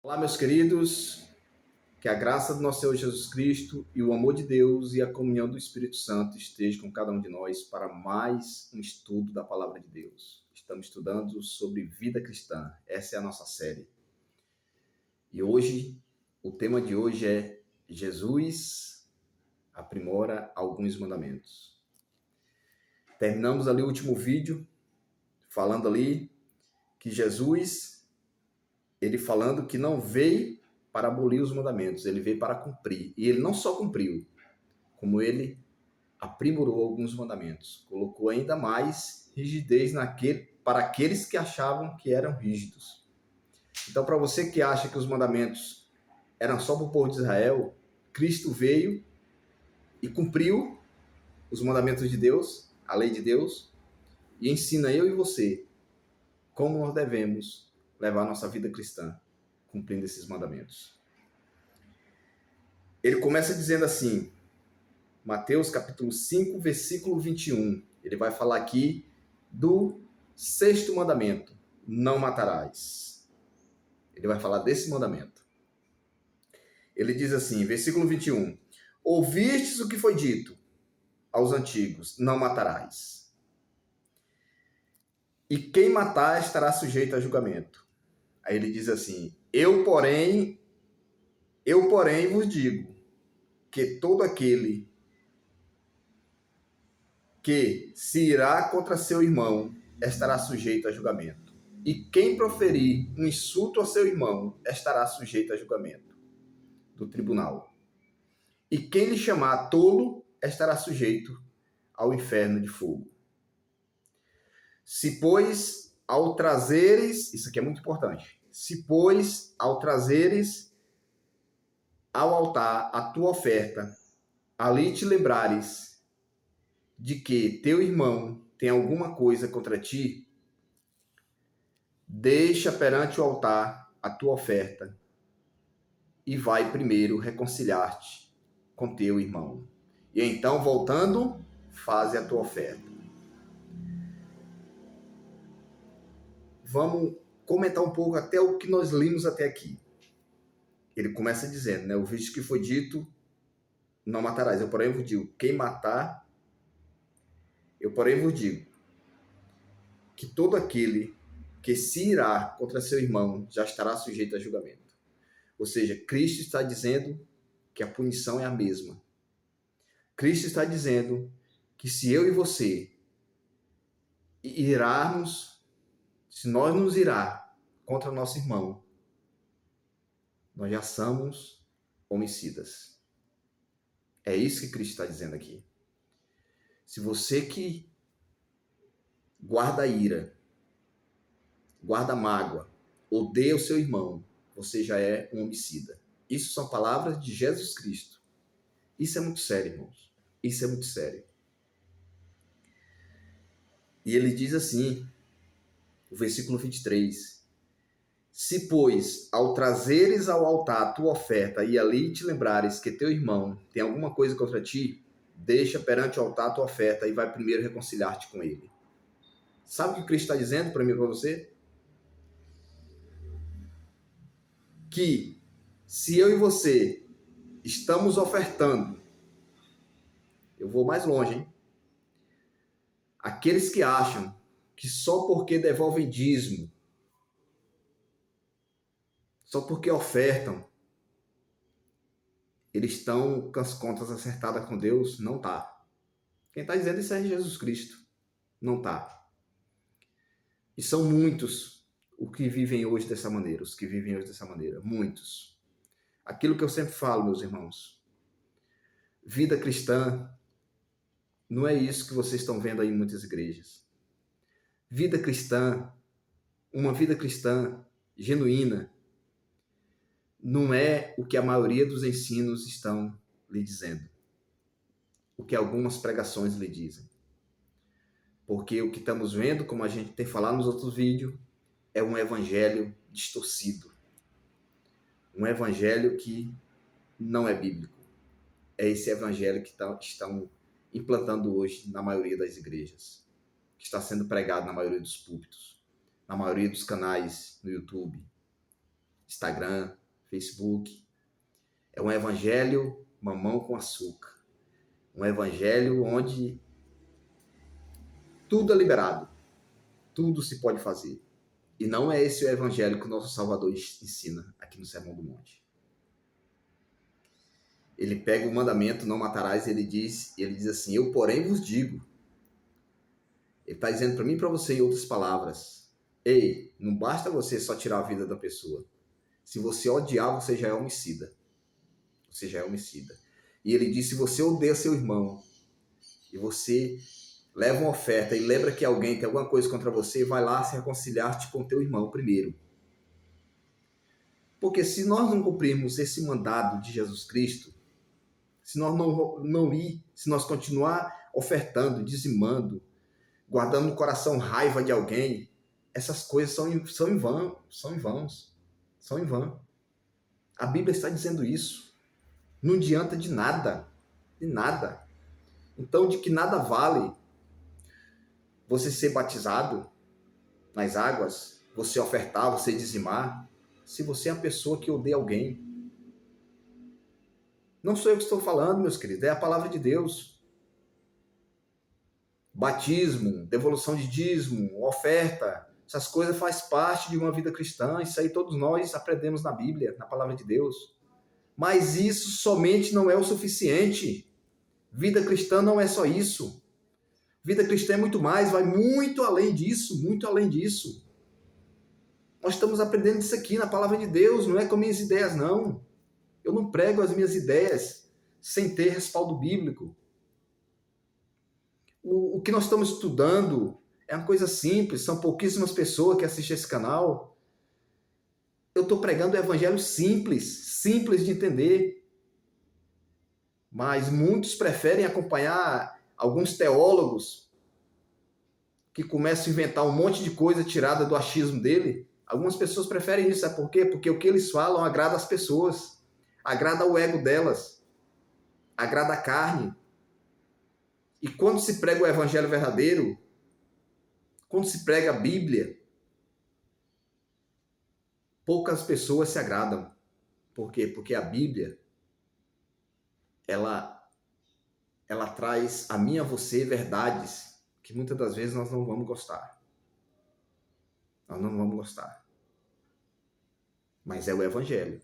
Olá, meus queridos, que a graça do nosso Senhor Jesus Cristo e o amor de Deus e a comunhão do Espírito Santo esteja com cada um de nós para mais um estudo da Palavra de Deus. Estamos estudando sobre vida cristã, essa é a nossa série. E hoje, o tema de hoje é Jesus aprimora alguns mandamentos. Terminamos ali o último vídeo falando ali que Jesus, ele falando que não veio para abolir os mandamentos, ele veio para cumprir. E ele não só cumpriu, como ele aprimorou alguns mandamentos, colocou ainda mais rigidez para aqueles que achavam que eram rígidos. Então, para você que acha que os mandamentos eram só para o povo de Israel, Cristo veio e cumpriu os mandamentos de Deus, a lei de Deus, e ensina eu e você como nós devemos levar a nossa vida cristã, cumprindo esses mandamentos. Ele começa dizendo assim, Mateus capítulo 5, versículo 21. Ele vai falar aqui do sexto mandamento, não matarás. Ele vai falar desse mandamento. Ele diz assim, versículo 21. Ouvistes o que foi dito aos antigos, não matarás. E quem matar estará sujeito a julgamento. Aí ele diz assim, eu porém vos digo que todo aquele que se irá contra seu irmão estará sujeito a julgamento. E quem proferir um insulto a seu irmão estará sujeito a julgamento do tribunal. E quem lhe chamar tolo estará sujeito ao inferno de fogo. Se, pois, ao trazeres, isso aqui é muito importante, se, pois, ao trazeres ao altar a tua oferta, ali te lembrares de que teu irmão tem alguma coisa contra ti, deixa perante o altar a tua oferta e vai primeiro reconciliar-te com teu irmão. E então, voltando, faze a tua oferta. Vamos comentar um pouco até o que nós lemos até aqui. Ele começa dizendo, né? O vídeo que foi dito, não matarás. Eu, porém, vos digo, quem matar, eu, porém, vos digo, que todo aquele que se irá contra seu irmão já estará sujeito a julgamento. Ou seja, Cristo está dizendo que a punição é a mesma. Cristo está dizendo que se eu e você irarmos, se nós nos irá contra nosso irmão, nós já somos homicidas. É isso que Cristo está dizendo aqui. Se você que guarda ira, guarda mágoa, odeia o seu irmão, você já é um homicida. Isso são palavras de Jesus Cristo. Isso é muito sério, irmãos. Isso é muito sério. E ele diz assim, o versículo 23. Se, pois, ao trazeres ao altar a tua oferta e ali te lembrares que teu irmão tem alguma coisa contra ti, deixa perante o altar a tua oferta e vai primeiro reconciliar-te com ele. Sabe o que Cristo está dizendo para mim e para você? Que se eu e você estamos ofertando, eu vou mais longe, hein? Aqueles que acham que só porque devolvem dízimo, só porque ofertam, eles estão com as contas acertadas com Deus, não tá. Quem está dizendo isso é Jesus Cristo. Não tá. E são muitos os que vivem hoje dessa maneira, muitos. Aquilo que eu sempre falo, meus irmãos, vida cristã não é isso que vocês estão vendo aí em muitas igrejas. Vida cristã, uma vida cristã genuína, não é o que a maioria dos ensinos estão lhe dizendo. O que algumas pregações lhe dizem. Porque o que estamos vendo, como a gente tem falado nos outros vídeos, é um evangelho distorcido. Um evangelho que não é bíblico. É esse evangelho que estão implantando hoje na maioria das igrejas. Que está sendo pregado na maioria dos púlpitos. Na maioria dos canais no YouTube. Instagram, Facebook. É um evangelho mamão com açúcar. Um evangelho onde tudo é liberado. Tudo se pode fazer. E não é esse o evangelho que o nosso Salvador ensina aqui no Sermão do Monte. Ele pega o mandamento, não matarás, e ele diz assim, eu porém vos digo. Ele está dizendo para mim e para você em outras palavras. Ei, não basta você só tirar a vida da pessoa. Se você odiar, você já é homicida. Você já é homicida. E ele diz, se você odeia seu irmão, e você leva uma oferta e lembra que alguém tem alguma coisa contra você, vai lá se reconciliar-te com teu irmão primeiro. Porque se nós não cumprirmos esse mandado de Jesus Cristo, se nós não ir, se nós continuar ofertando, dizimando, guardando no coração raiva de alguém, essas coisas são em vão. A Bíblia está dizendo isso. Não adianta de nada. Então, de que nada vale você ser batizado nas águas, você ofertar, você dizimar, se você é a pessoa que odeia alguém. Não sou eu que estou falando, meus queridos, é a palavra de Deus. Batismo, devolução de dízimo, oferta, essas coisas fazem parte de uma vida cristã, isso aí todos nós aprendemos na Bíblia, na palavra de Deus. Mas isso somente não é o suficiente. Vida cristã não é só isso. Vida cristã é muito mais, vai muito além disso, muito além disso. Nós estamos aprendendo isso aqui na palavra de Deus, não é com minhas ideias, não. Eu não prego as minhas ideias sem ter respaldo bíblico. O que nós estamos estudando é uma coisa simples, são pouquíssimas pessoas que assistem esse canal. Eu estou pregando o evangelho simples de entender. Mas muitos preferem acompanhar alguns teólogos que começam a inventar um monte de coisa tirada do achismo dele. Algumas pessoas preferem isso, sabe por quê? Porque o que eles falam agrada as pessoas, agrada o ego delas, agrada a carne. E quando se prega o evangelho verdadeiro, quando se prega a Bíblia, poucas pessoas se agradam. Por quê? Porque a Bíblia, ela traz a mim e a você verdades que muitas das vezes nós não vamos gostar. Nós não vamos gostar. Mas é o evangelho.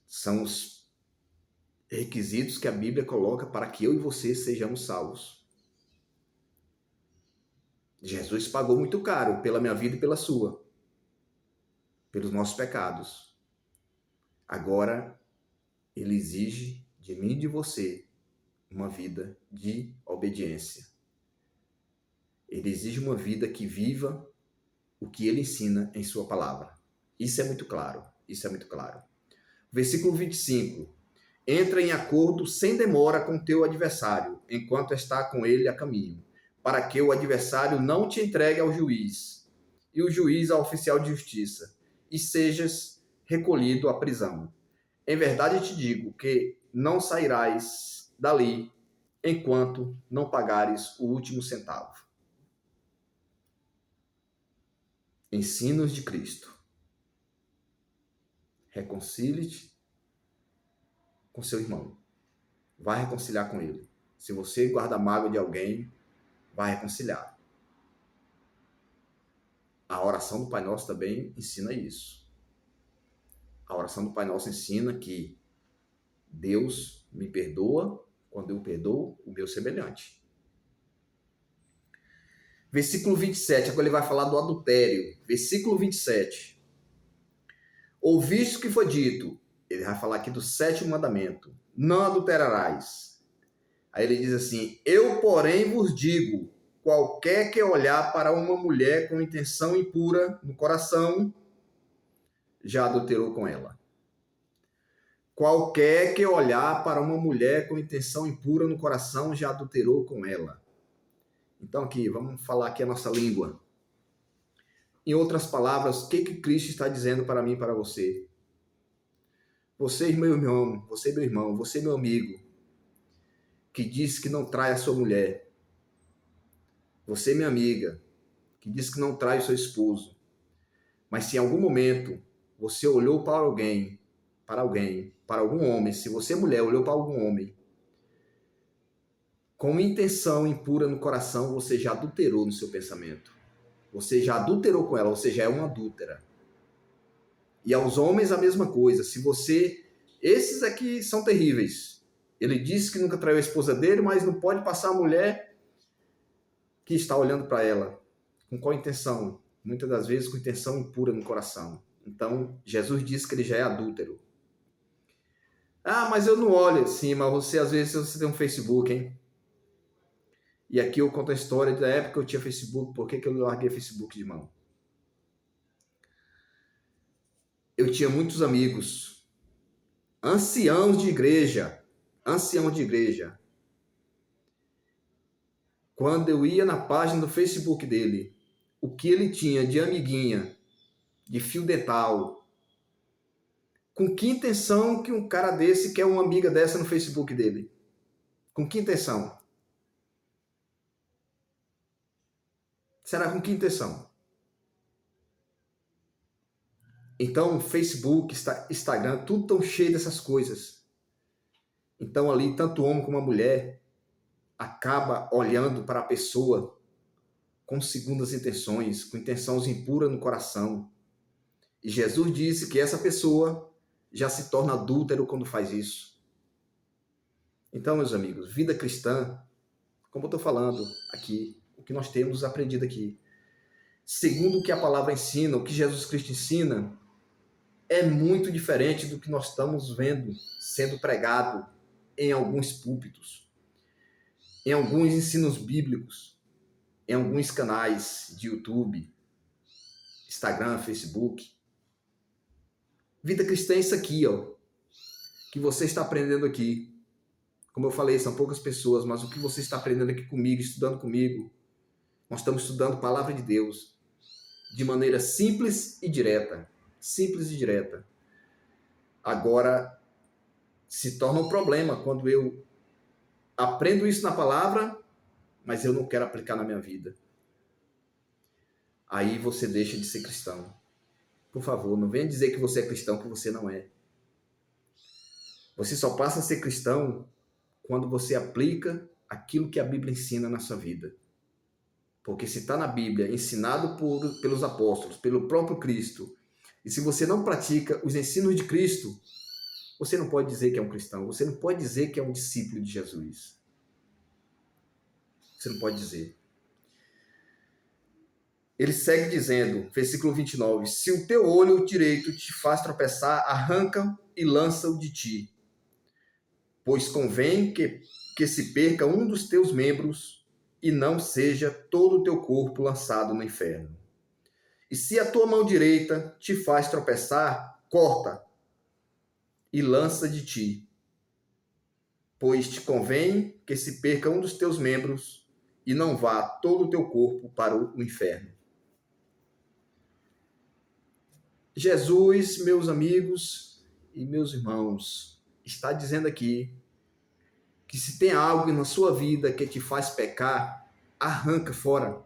São os requisitos que a Bíblia coloca para que eu e você sejamos salvos. Jesus pagou muito caro pela minha vida e pela sua, pelos nossos pecados. Agora, ele exige de mim e de você uma vida de obediência. Ele exige uma vida que viva o que ele ensina em sua palavra. Isso é muito claro. Versículo 25. Entra em acordo sem demora com teu adversário, enquanto está com ele a caminho, para que o adversário não te entregue ao juiz, e o juiz ao oficial de justiça, e sejas recolhido à prisão. Em verdade te digo que não sairás dali enquanto não pagares o último centavo. Ensinos de Cristo. Reconcilie-te com seu irmão. Vai reconciliar com ele. Se você guarda mágoa de alguém, vai reconciliar. A oração do Pai Nosso também ensina isso. A oração do Pai Nosso ensina que Deus me perdoa quando eu perdoo o meu semelhante. Versículo 27, agora ele vai falar do adultério. Versículo 27. Ouviste o que foi dito. Ele vai falar aqui do 7º mandamento. Não adulterarás. Aí ele diz assim, eu, porém, vos digo, qualquer que olhar para uma mulher com intenção impura no coração, já adulterou com ela. Qualquer que olhar para uma mulher com intenção impura no coração, já adulterou com ela. Então aqui, vamos falar aqui a nossa língua. Em outras palavras, o que Cristo está dizendo para mim e para você? Você, meu irmão, você, meu irmão, você, meu amigo, que diz que não trai a sua mulher. Você, minha amiga, que diz que não trai o seu esposo. Mas se em algum momento você olhou para algum homem, se você mulher olhou para algum homem com intenção impura no coração, você já adulterou no seu pensamento. Você já adulterou com ela, você já é uma adúltera. E aos homens a mesma coisa. Se você... Esses aqui são terríveis. Ele disse que nunca traiu a esposa dele, mas não pode passar a mulher que está olhando para ela. Com qual intenção? Muitas das vezes com intenção impura no coração. Então, Jesus disse que ele já é adúltero. Ah, mas eu não olho assim, mas você, às vezes, você tem um Facebook, hein? E aqui eu conto a história da época que eu tinha Facebook, por que eu larguei Facebook de mão. Eu tinha muitos amigos, anciãos de igreja. Quando eu ia na página do Facebook dele, o que ele tinha de amiguinha, de fio dental, com que intenção que um cara desse quer uma amiga dessa no Facebook dele? Com que intenção? Será com que intenção? Então, Facebook, Instagram, tudo tão cheio dessas coisas. Então, ali, tanto o homem como a mulher acaba olhando para a pessoa com segundas intenções, com intenções impuras no coração. E Jesus disse que essa pessoa já se torna adúltero quando faz isso. Então, meus amigos, vida cristã, como eu estou falando aqui, o que nós temos aprendido aqui, segundo o que a palavra ensina, o que Jesus Cristo ensina, é muito diferente do que nós estamos vendo sendo pregado em alguns púlpitos, em alguns ensinos bíblicos, em alguns canais de YouTube, Instagram, Facebook. Vida cristã é isso aqui, ó, que você está aprendendo aqui. Como eu falei, são poucas pessoas, mas o que você está aprendendo aqui comigo, estudando comigo, nós estamos estudando a palavra de Deus de maneira simples e direta. Simples e direta. Agora, se torna um problema quando eu aprendo isso na palavra, mas eu não quero aplicar na minha vida. Aí você deixa de ser cristão. Por favor, não venha dizer que você é cristão, que você não é. Você só passa a ser cristão quando você aplica aquilo que a Bíblia ensina na sua vida. Porque se está na Bíblia, ensinado pelos apóstolos, pelo próprio Cristo, e se você não pratica os ensinos de Cristo, você não pode dizer que é um cristão, você não pode dizer que é um discípulo de Jesus. Você não pode dizer. Ele segue dizendo, versículo 29, se o teu olho direito te faz tropeçar, arranca e lança-o de ti. Pois convém que se perca um dos teus membros e não seja todo o teu corpo lançado no inferno. E se a tua mão direita te faz tropeçar, corta e lança de ti. Pois te convém que se perca um dos teus membros e não vá todo o teu corpo para o inferno. Jesus, meus amigos e meus irmãos, está dizendo aqui que se tem algo na sua vida que te faz pecar, arranca fora.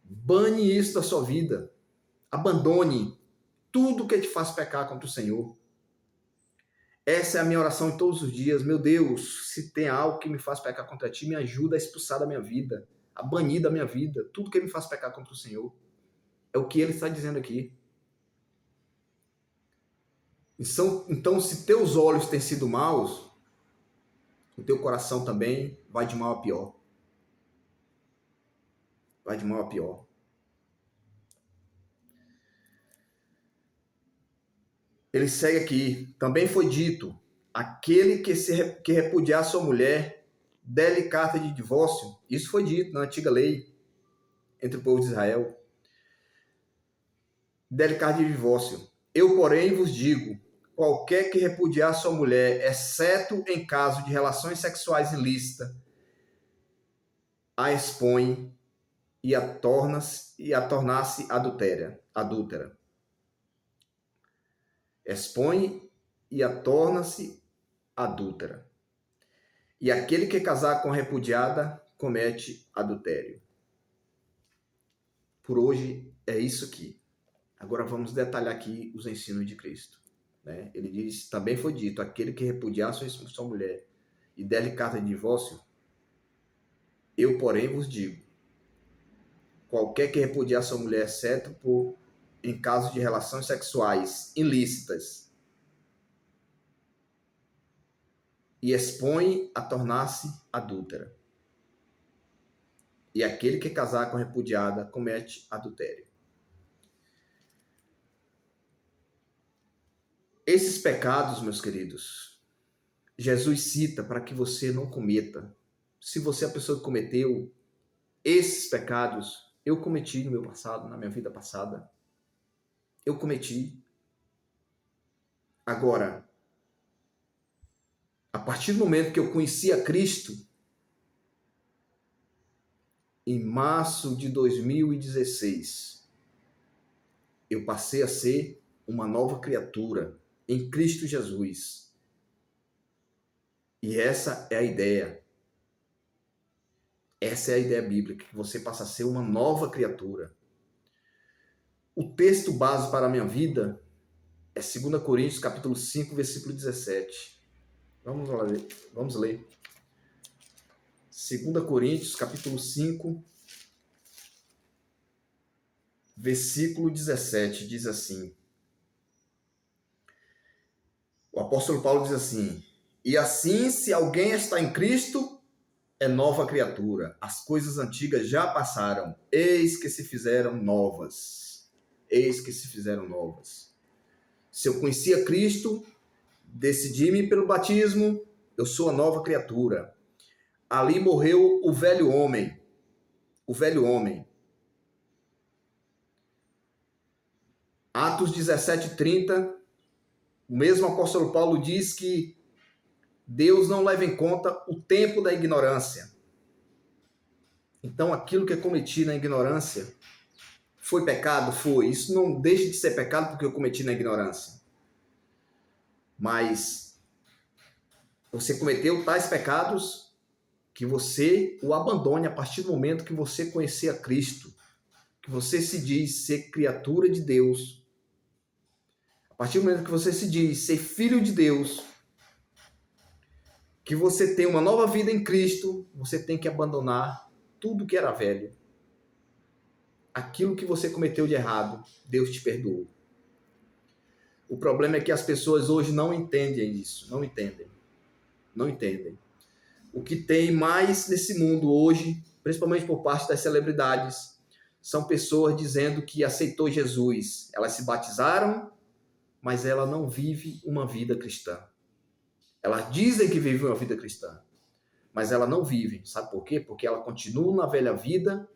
Bane isso da sua vida. Abandone tudo que te faz pecar contra o Senhor. Essa é a minha oração em todos os dias. Meu Deus, se tem algo que me faz pecar contra ti, me ajuda a expulsar da minha vida, a banir da minha vida, tudo que me faz pecar contra o Senhor. É o que ele está dizendo aqui. Então, se teus olhos têm sido maus, o teu coração também vai de mal a pior. Vai de mal a pior. Ele segue aqui. Também foi dito, aquele que repudiar sua mulher, dê-lhe carta de divórcio. Isso foi dito na antiga lei entre o povo de Israel. Dê-lhe carta de divórcio. Eu, porém, vos digo, qualquer que repudiar sua mulher, exceto em caso de relações sexuais ilícitas, a expõe e a tornar-se adúltera. Expõe e a torna-se adúltera. E aquele que casar com a repudiada comete adultério. Por hoje é isso aqui. Agora vamos detalhar aqui os ensinos de Cristo. Né? Ele diz, também foi dito, aquele que repudiar sua mulher e der-lhe carta de divórcio, eu, porém, vos digo, qualquer que repudiar sua mulher, exceto em caso de relações sexuais ilícitas, e expõe a tornar-se adúltera. E aquele que casar com a repudiada comete adultério. Esses pecados, meus queridos, Jesus cita para que você não cometa. Se você é a pessoa que cometeu esses pecados, eu cometi no meu passado, na minha vida passada. Eu cometi. Agora, a partir do momento que eu conheci a Cristo, em março de 2016, eu passei a ser uma nova criatura em Cristo Jesus. E essa é a ideia. Essa é a ideia bíblica, que você passa a ser uma nova criatura. O texto base para a minha vida é 2 Coríntios, capítulo 5, versículo 17. Vamos ler. 2 Coríntios, capítulo 5, versículo 17, diz assim. O apóstolo Paulo diz assim, e assim, se alguém está em Cristo, é nova criatura. As coisas antigas já passaram, eis que se fizeram novas. Eis que se fizeram novas. Se eu conhecia Cristo, decidi-me pelo batismo, eu sou a nova criatura. Ali morreu o velho homem. O velho homem. Atos 17:30, o mesmo apóstolo Paulo diz que Deus não leva em conta o tempo da ignorância. Então, aquilo que eu cometi na ignorância foi pecado? Foi. Isso não deixa de ser pecado porque eu cometi na ignorância. Mas você cometeu tais pecados que você o abandone a partir do momento que você conhecer a Cristo, que você se diz ser criatura de Deus. A partir do momento que você se diz ser filho de Deus, que você tem uma nova vida em Cristo, você tem que abandonar tudo que era velho. Aquilo que você cometeu de errado, Deus te perdoou. O problema é que as pessoas hoje não entendem isso, não entendem. O que tem mais nesse mundo hoje, principalmente por parte das celebridades, são pessoas dizendo que aceitou Jesus. Elas se batizaram, mas ela não vive uma vida cristã. Elas dizem que vivem uma vida cristã, mas ela não vive. Sabe por quê? Porque ela continua na velha vida,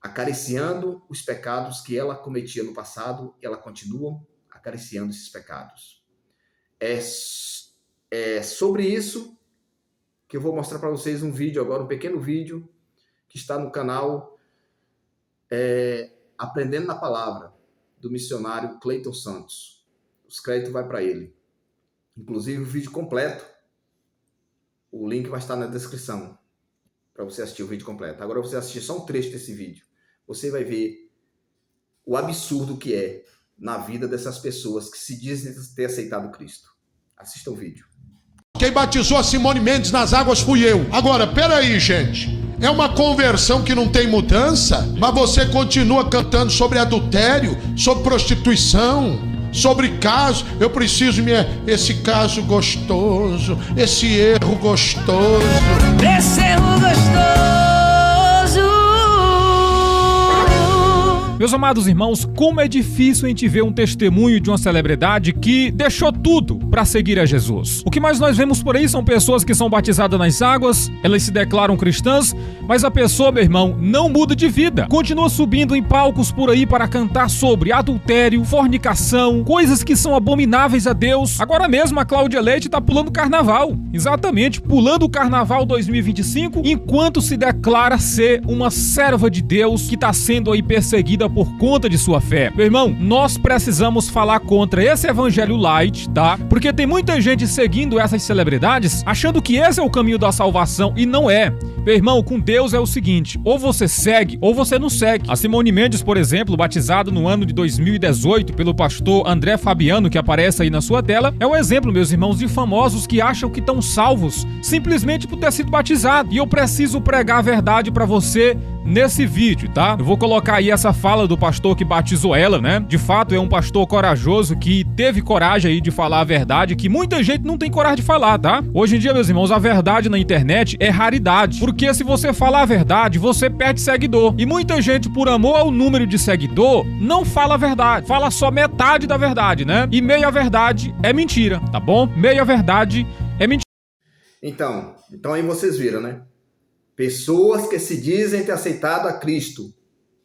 acariciando os pecados que ela cometia no passado, e ela continua acariciando esses pecados. É sobre isso que eu vou mostrar para vocês um vídeo agora, um pequeno vídeo, que está no canal Aprendendo na Palavra, do missionário Cleiton Santos. Os créditos vai para ele. Inclusive o vídeo completo, o link vai estar na descrição para você assistir o vídeo completo. Agora você assistir só um trecho desse vídeo, você vai ver o absurdo que é na vida dessas pessoas que se dizem ter aceitado Cristo. Assista o vídeo. Quem batizou a Simone Mendes nas águas fui eu. Agora, peraí, gente. É uma conversão que não tem mudança, mas você continua cantando sobre adultério, sobre prostituição, sobre caso. Eu preciso esse caso gostoso, esse erro gostoso. Esse erro gostoso. Meus amados irmãos, como é difícil a gente ver um testemunho de uma celebridade que deixou tudo para seguir a Jesus. O que mais nós vemos por aí são pessoas que são batizadas nas águas, elas se declaram cristãs, mas a pessoa, meu irmão, não muda de vida. Continua subindo em palcos por aí para cantar sobre adultério, fornicação, coisas que são abomináveis a Deus. Agora mesmo a Cláudia Leite tá pulando o carnaval. Exatamente, pulando o carnaval 2025, enquanto se declara ser uma serva de Deus que está sendo aí perseguida por conta de sua fé. Meu irmão, nós precisamos falar contra esse evangelho light, tá? Porque tem muita gente seguindo essas celebridades, achando que esse é o caminho da salvação, e não é. Meu irmão, com Deus é o seguinte, ou você segue, ou você não segue. A Simone Mendes, por exemplo, batizada no ano de 2018 pelo pastor André Fabiano, que aparece aí na sua tela, é um exemplo, meus irmãos, de famosos que acham que estão salvos simplesmente por ter sido batizado. E eu preciso pregar a verdade pra você nesse vídeo, tá? Eu vou colocar aí essa fala do pastor que batizou ela, né? De fato, é um pastor corajoso que teve coragem aí de falar a verdade, que muita gente não tem coragem de falar, tá? Hoje em dia, meus irmãos, a verdade na internet é raridade, porque se você falar a verdade, você perde seguidor. E muita gente, por amor ao número de seguidor, não fala a verdade, fala só metade da verdade, né? E meia verdade é mentira, tá bom? Meia verdade é mentira. Então aí vocês viram, né? Pessoas que se dizem ter aceitado a Cristo,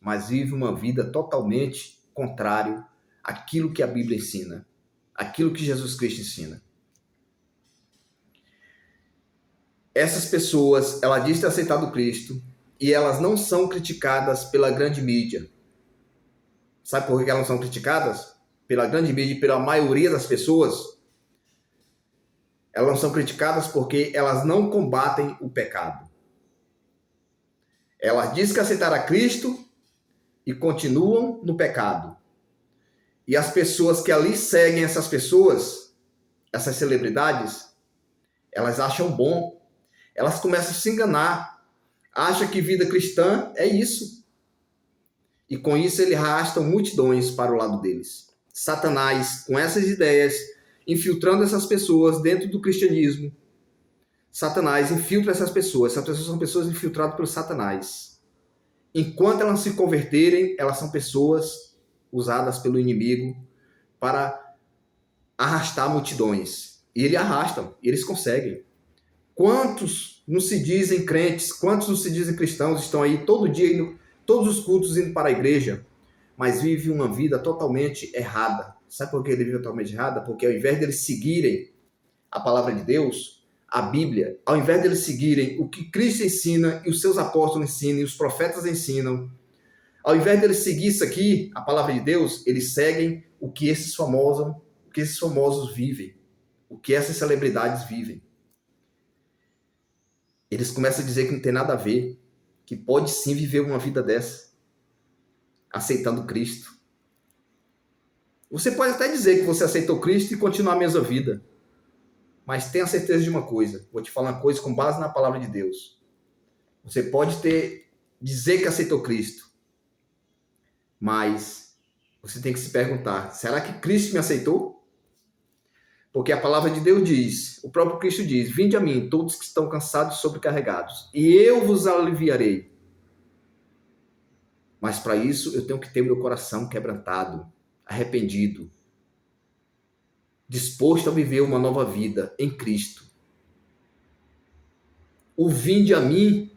mas vivem uma vida totalmente contrária àquilo que a Bíblia ensina, àquilo que Jesus Cristo ensina. Essas pessoas, ela diz ter aceitado Cristo e elas não são criticadas pela grande mídia. Sabe por que elas não são criticadas? Pela grande mídia e pela maioria das pessoas? Elas não são criticadas porque elas não combatem o pecado. Elas dizem que aceitaram a Cristo e continuam no pecado. E as pessoas que ali seguem essas pessoas, essas celebridades, elas acham bom. Elas começam a se enganar. Acham que vida cristã é isso. E com isso eles arrastam multidões para o lado deles. Satanás, com essas ideias, infiltrando essas pessoas dentro do cristianismo, Satanás infiltra essas pessoas. Essas pessoas são pessoas infiltradas pelo Satanás. Enquanto elas se converterem, elas são pessoas usadas pelo inimigo para arrastar multidões. E eles arrastam, e eles conseguem. Quantos não se dizem crentes, quantos não se dizem cristãos, estão aí todo dia, indo, todos os cultos indo para a igreja, mas vivem uma vida totalmente errada. Sabe por que eles vivem totalmente errada? Porque ao invés de eles seguirem a palavra de Deus, a Bíblia, ao invés de eles seguirem o que Cristo ensina e os seus apóstolos ensinam e os profetas ensinam, ao invés de eles seguir isso aqui, a palavra de Deus, eles seguem o que esses famosos vivem, o que essas celebridades vivem. Eles começam a dizer que não tem nada a ver, que pode sim viver uma vida dessa, aceitando Cristo. Você pode até dizer que você aceitou Cristo e continuar a mesma vida, mas tenha certeza de uma coisa, vou te falar uma coisa com base na palavra de Deus. Você pode dizer que aceitou Cristo, mas você tem que se perguntar, será que Cristo me aceitou? Porque a palavra de Deus diz, o próprio Cristo diz, vinde a mim, todos que estão cansados e sobrecarregados, e eu vos aliviarei. Mas para isso eu tenho que ter meu coração quebrantado, arrependido, disposto a viver uma nova vida em Cristo. O vinde a mim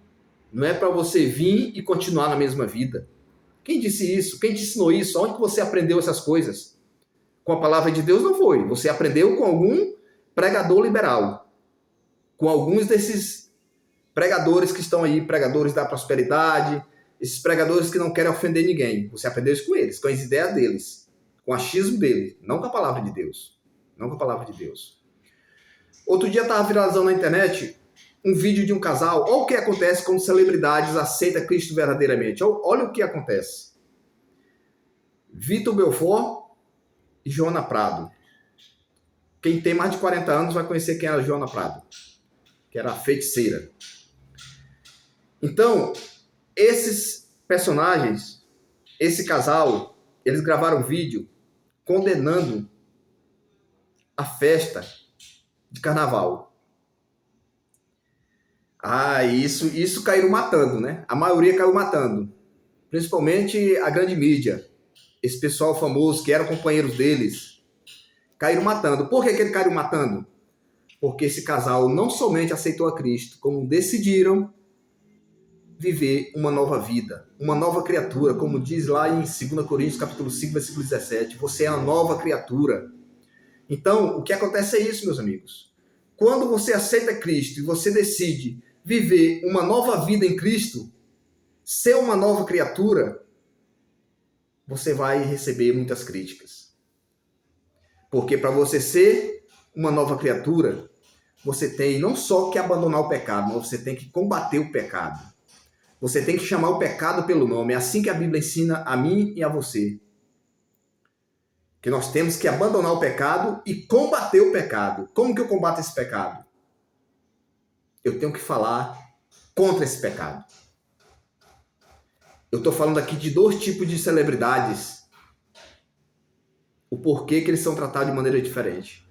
não é para você vir e continuar na mesma vida. Quem disse isso? Quem te ensinou isso? Onde que você aprendeu essas coisas? Com a palavra de Deus não foi. Você aprendeu com algum pregador liberal. Com alguns desses pregadores que estão aí, pregadores da prosperidade, esses pregadores que não querem ofender ninguém. Você aprendeu isso com eles, com as ideias deles, com o achismo deles, não com a palavra de Deus. Não com a palavra de Deus. Outro dia estava viralizando na internet um vídeo de um casal. Olha o que acontece quando celebridades aceitam Cristo verdadeiramente. Olha o que acontece. Vitor Belfort e Joana Prado. Quem tem mais de 40 anos vai conhecer quem era a Joana Prado, que era a feiticeira. Então, esses personagens, esse casal, eles gravaram um vídeo condenando a festa de carnaval. Isso caíram matando, né? A maioria caiu matando. Principalmente a grande mídia. Esse pessoal famoso que eram companheiros deles, caíram matando. Por que eles caíram matando? Porque esse casal não somente aceitou a Cristo, como decidiram viver uma nova vida, uma nova criatura, como diz lá em 2 Coríntios capítulo 5, versículo 17. Você é uma nova criatura. Então, o que acontece é isso, meus amigos. Quando você aceita Cristo e você decide viver uma nova vida em Cristo, ser uma nova criatura, você vai receber muitas críticas. Porque para você ser uma nova criatura, você tem não só que abandonar o pecado, mas você tem que combater o pecado. Você tem que chamar o pecado pelo nome. É assim que a Bíblia ensina a mim e a você. Que nós temos que abandonar o pecado e combater o pecado. Como que eu combato esse pecado? Eu tenho que falar contra esse pecado. Eu estou falando aqui de 2 tipos de celebridades. O porquê que eles são tratados de maneira diferente.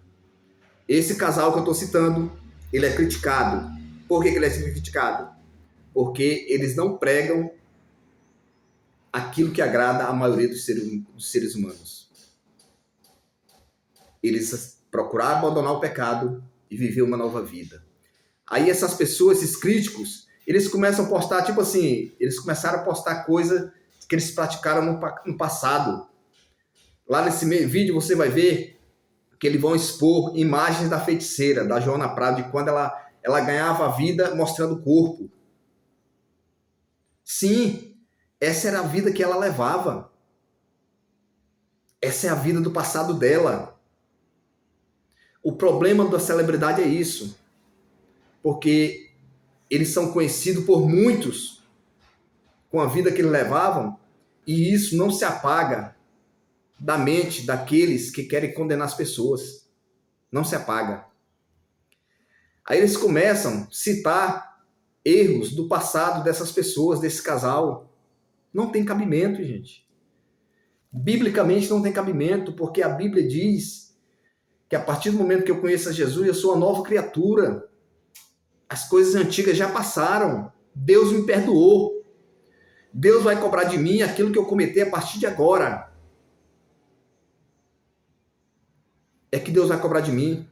Esse casal que eu estou citando, ele é criticado. Por que ele é criticado? Porque eles não pregam aquilo que agrada a maioria dos seres humanos. Eles procuraram abandonar o pecado e viver uma nova vida. Aí essas pessoas, esses críticos, eles começam a postar, tipo assim, eles começaram a postar coisa que eles praticaram no passado. Lá nesse vídeo você vai ver que eles vão expor imagens da feiticeira, da Joana Prado, de quando ela ganhava a vida mostrando o corpo. Sim, essa era a vida que ela levava. Essa é a vida do passado dela. O problema da celebridade é isso. Porque eles são conhecidos por muitos com a vida que eles levavam, e isso não se apaga da mente daqueles que querem condenar as pessoas. Não se apaga. Aí eles começam a citar erros do passado dessas pessoas, desse casal. Não tem cabimento, gente. Biblicamente não tem cabimento, porque a Bíblia diz que a partir do momento que eu conheço a Jesus, eu sou uma nova criatura. As coisas antigas já passaram. Deus me perdoou. Deus vai cobrar de mim aquilo que eu cometi a partir de agora. É que Deus vai cobrar de mim.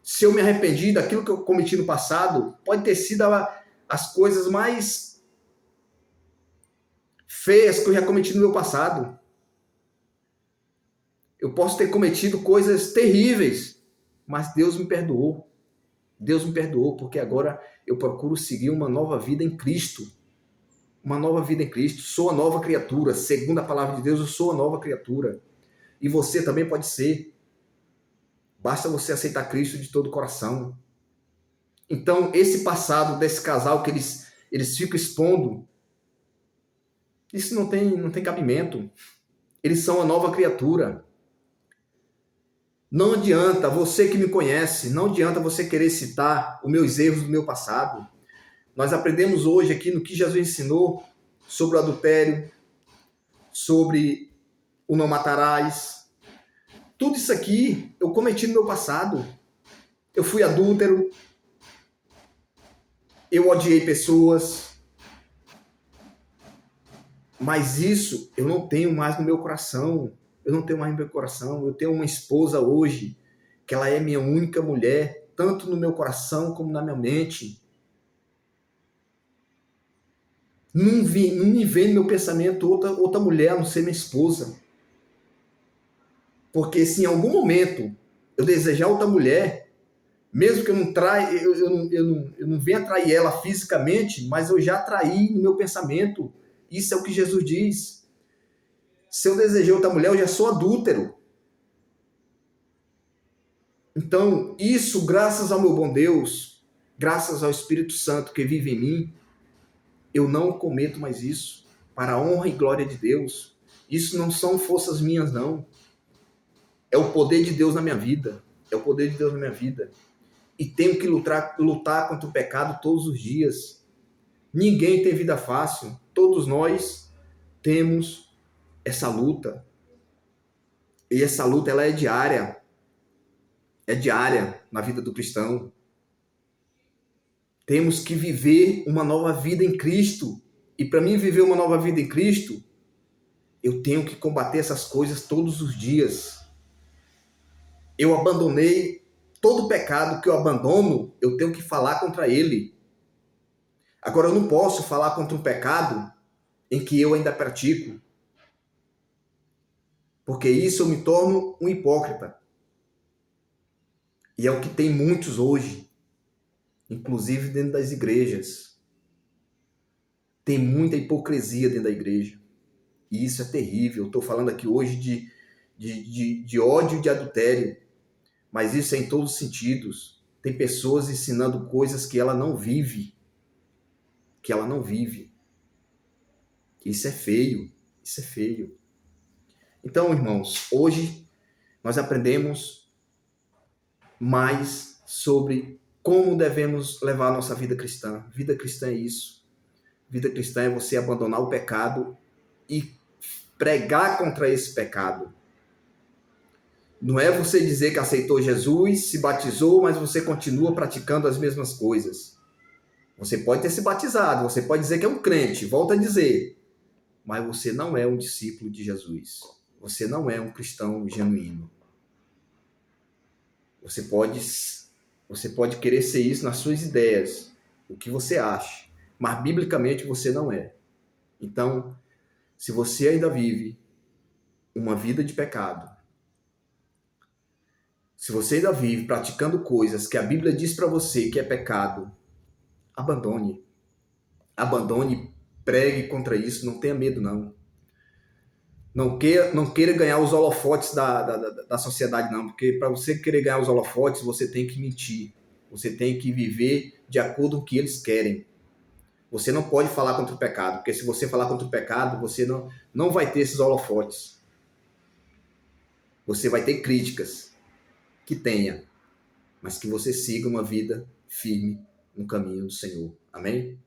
Se eu me arrependi daquilo que eu cometi no passado, pode ter sido as coisas mais feias que eu já cometi no meu passado. Eu posso ter cometido coisas terríveis, mas Deus me perdoou. Deus me perdoou, porque agora eu procuro seguir uma nova vida em Cristo. Uma nova vida em Cristo. Sou a nova criatura. Segundo a palavra de Deus, eu sou a nova criatura. E você também pode ser. Basta você aceitar Cristo de todo o coração. Então, esse passado desse casal que eles ficam expondo, isso não tem cabimento. Eles são a nova criatura. Não adianta, você que me conhece, não adianta você querer citar os meus erros do meu passado. Nós aprendemos hoje aqui no que Jesus ensinou sobre o adultério, sobre o não matarás. Tudo isso aqui eu cometi no meu passado. Eu fui adúltero, eu odiei pessoas, mas isso eu não tenho mais no meu coração. Eu não tenho mais no meu coração. Eu tenho uma esposa hoje, que ela é minha única mulher, tanto no meu coração como na minha mente. Não me vem no meu pensamento outra mulher a não ser minha esposa. Porque se em algum momento eu desejar outra mulher, mesmo que eu não venha atrair ela fisicamente, mas eu já atraí no meu pensamento. Isso é o que Jesus diz. Se eu desejei outra mulher, eu já sou adúltero. Então, isso, graças ao meu bom Deus, graças ao Espírito Santo que vive em mim, eu não cometo mais isso, para a honra e glória de Deus. Isso não são forças minhas, não. É o poder de Deus na minha vida. É o poder de Deus na minha vida. E tenho que lutar contra o pecado todos os dias. Ninguém tem vida fácil. Todos nós temos essa luta. E essa luta, ela é diária. É diária na vida do cristão. Temos que viver uma nova vida em Cristo. E para mim viver uma nova vida em Cristo, eu tenho que combater essas coisas todos os dias. Eu abandonei todo pecado que eu abandono, eu tenho que falar contra ele. Agora, eu não posso falar contra um pecado em que eu ainda pratico. Porque isso eu me torno um hipócrita. E é o que tem muitos hoje, inclusive dentro das igrejas. Tem muita hipocrisia dentro da igreja. E isso é terrível. Eu estou falando aqui hoje de ódio, de adultério. Mas isso é em todos os sentidos. Tem pessoas ensinando coisas que ela não vive. Que ela não vive. Isso é feio. Isso é feio. Então, irmãos, hoje nós aprendemos mais sobre como devemos levar a nossa vida cristã. Vida cristã é isso. Vida cristã é você abandonar o pecado e pregar contra esse pecado. Não é você dizer que aceitou Jesus, se batizou, mas você continua praticando as mesmas coisas. Você pode ter se batizado, você pode dizer que é um crente, volta a dizer, mas você não é um discípulo de Jesus. Você não é um cristão genuíno. Você pode querer ser isso nas suas ideias, o que você acha, mas biblicamente você não é. Então, se você ainda vive uma vida de pecado, se você ainda vive praticando coisas que a Bíblia diz para você que é pecado, abandone. Abandone, pregue contra isso, não tenha medo não. Não queira ganhar os holofotes da sociedade não, porque para você querer ganhar os holofotes, você tem que mentir. Você tem que viver de acordo com o que eles querem. Você não pode falar contra o pecado, porque se você falar contra o pecado, você não vai ter esses holofotes. Você vai ter críticas. Que tenha, mas que você siga uma vida firme no caminho do Senhor. Amém?